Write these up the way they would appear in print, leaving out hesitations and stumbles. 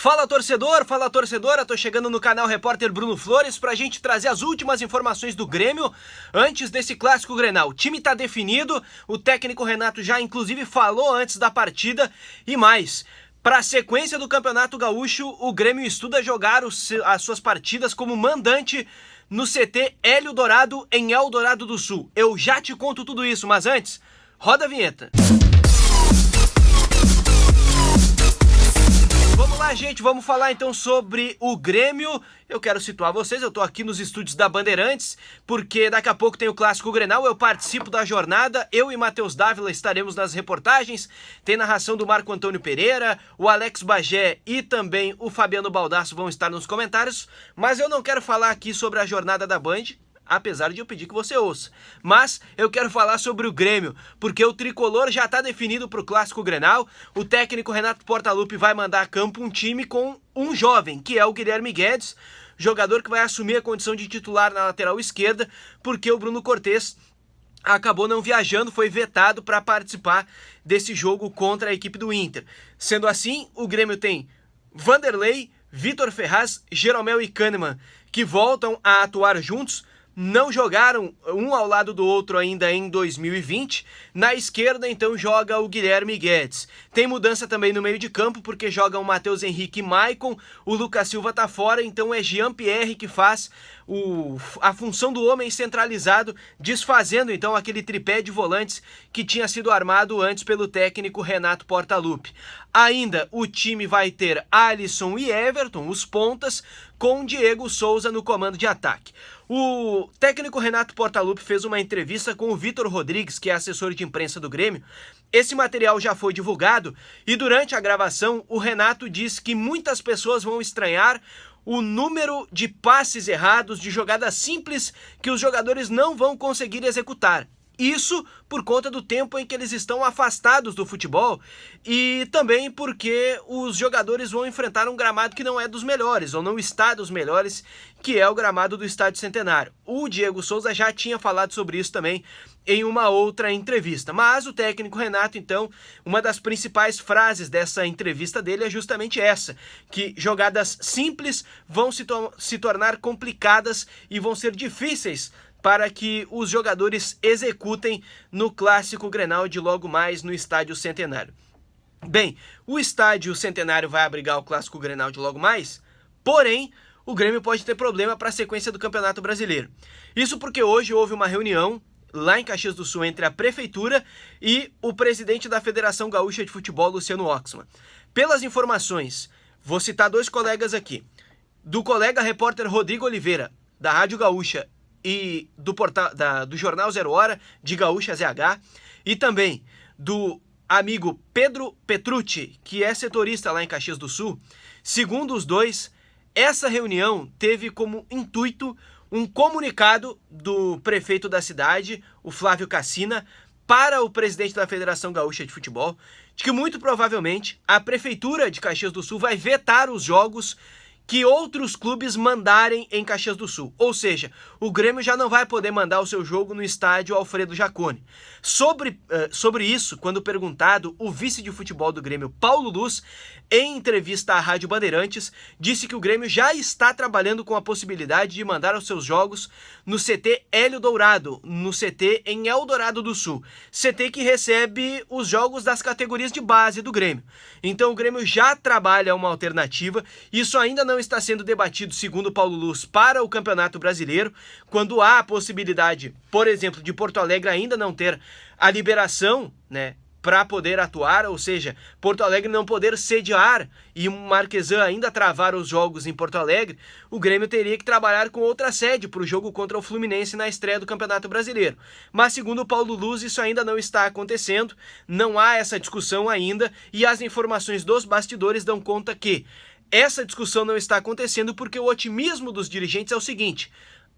Fala torcedora, tô chegando no canal Repórter Bruno Flores pra gente trazer as últimas informações do Grêmio antes desse clássico Grenal. O time tá definido, o técnico Renato já inclusive falou antes da partida e mais. Para a sequência do Campeonato Gaúcho, o Grêmio estuda jogar as suas partidas como mandante no CT Hélio Dourado em Eldorado do Sul. Eu já te conto tudo isso, mas antes, roda a vinheta. Vamos lá, gente, vamos falar então sobre o Grêmio. Eu quero situar vocês, eu tô aqui nos estúdios da Bandeirantes, porque daqui a pouco tem o Clássico Grenal, eu participo da jornada, eu e Matheus Dávila estaremos nas reportagens, tem narração do Marco Antônio Pereira, o Alex Bagé e também o Fabiano Baldasso vão estar nos comentários, mas eu não quero falar aqui sobre a jornada da Band, apesar de eu pedir que você ouça. Mas eu quero falar sobre o Grêmio, porque o tricolor já está definido para o Clássico Grenal. O técnico Renato Portaluppi vai mandar a campo um time com um jovem, que é o Guilherme Guedes, jogador que vai assumir a condição de titular na lateral esquerda, porque o Bruno Cortes acabou não viajando, foi vetado para participar desse jogo contra a equipe do Inter. Sendo assim, o Grêmio tem Vanderlei, Vitor Ferraz, Jeromel e Kahneman, que voltam a atuar juntos. Não jogaram um ao lado do outro ainda em 2020. Na esquerda, então, joga o Guilherme Guedes. Tem mudança também no meio de campo, porque jogam o Matheus Henrique e Maicon. O Lucas Silva tá fora, então é Jean-Pierre que faz a função do homem centralizado, desfazendo então aquele tripé de volantes que tinha sido armado antes pelo técnico Renato Portaluppi. Ainda o time vai ter Alisson e Everton, os pontas, com Diego Souza no comando de ataque. O técnico Renato Portaluppi fez uma entrevista com o Vitor Rodrigues, que é assessor de imprensa do Grêmio. Esse material já foi divulgado e durante a gravação o Renato disse que muitas pessoas vão estranhar o número de passes errados, de jogadas simples que os jogadores não vão conseguir executar. Isso por conta do tempo em que eles estão afastados do futebol e também porque os jogadores vão enfrentar um gramado que não é dos melhores, ou não está dos melhores, que é o gramado do Estádio Centenário. O Diego Souza já tinha falado sobre isso também em uma outra entrevista. Mas o técnico Renato, então, uma das principais frases dessa entrevista dele é justamente essa, que jogadas simples vão se tornar complicadas e vão ser difíceis para que os jogadores executem no Clássico Grenal de logo mais no Estádio Centenário. Bem, o Estádio Centenário vai abrigar o Clássico Grenal de logo mais, porém, o Grêmio pode ter problema para a sequência do Campeonato Brasileiro. Isso porque hoje houve uma reunião lá em Caxias do Sul entre a Prefeitura e o presidente da Federação Gaúcha de Futebol, Luciano Oxman. Pelas informações, vou citar dois colegas aqui, do colega repórter Rodrigo Oliveira, da Rádio Gaúcha, e do Jornal Zero Hora, de Gaúcha ZH, e também do amigo Pedro Petrucci, que é setorista lá em Caxias do Sul. Segundo os dois, essa reunião teve como intuito um comunicado do prefeito da cidade, o Flávio Cassina, para o presidente da Federação Gaúcha de Futebol, de que muito provavelmente a Prefeitura de Caxias do Sul vai vetar os jogos que outros clubes mandarem em Caxias do Sul. Ou seja, o Grêmio já não vai poder mandar o seu jogo no estádio Alfredo Jaconi. Sobre isso, quando perguntado, o vice de futebol do Grêmio, Paulo Luz, em entrevista à Rádio Bandeirantes, disse que o Grêmio já está trabalhando com a possibilidade de mandar os seus jogos no CT Hélio Dourado, no CT em Eldorado do Sul. CT que recebe os jogos das categorias de base do Grêmio. Então o Grêmio já trabalha uma alternativa. Isso ainda não está sendo debatido, segundo Paulo Luz, para o Campeonato Brasileiro, quando há a possibilidade, por exemplo, de Porto Alegre ainda não ter a liberação, né, para poder atuar, ou seja, Porto Alegre não poder sediar e o Marquesan ainda travar os jogos em Porto Alegre, o Grêmio teria que trabalhar com outra sede para o jogo contra o Fluminense na estreia do Campeonato Brasileiro. Mas segundo o Paulo Luz, isso ainda não está acontecendo, não há essa discussão ainda e as informações dos bastidores dão conta que essa discussão não está acontecendo porque o otimismo dos dirigentes é o seguinte: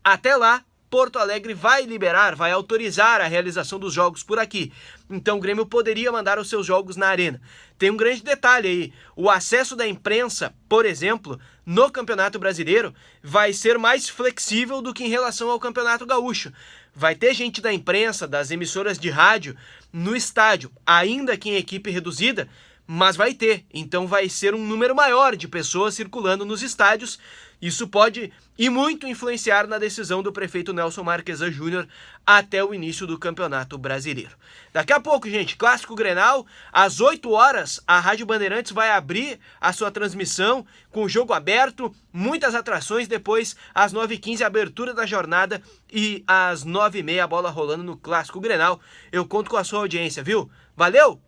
até lá, Porto Alegre vai liberar, vai autorizar a realização dos jogos por aqui. Então o Grêmio poderia mandar os seus jogos na arena. Tem um grande detalhe aí, o acesso da imprensa, por exemplo, no Campeonato Brasileiro, vai ser mais flexível do que em relação ao Campeonato Gaúcho. Vai ter gente da imprensa, das emissoras de rádio, no estádio, ainda que em equipe reduzida, mas vai ter. Então vai ser um número maior de pessoas circulando nos estádios. Isso pode e muito influenciar na decisão do prefeito Nelson Marquesan Júnior até o início do Campeonato Brasileiro. Daqui a pouco, gente, Clássico Grenal, às 8 horas, a Rádio Bandeirantes vai abrir a sua transmissão com o jogo aberto, muitas atrações, depois às 9h15 a abertura da jornada e às 9h30 a bola rolando no Clássico Grenal. Eu conto com a sua audiência, viu? Valeu!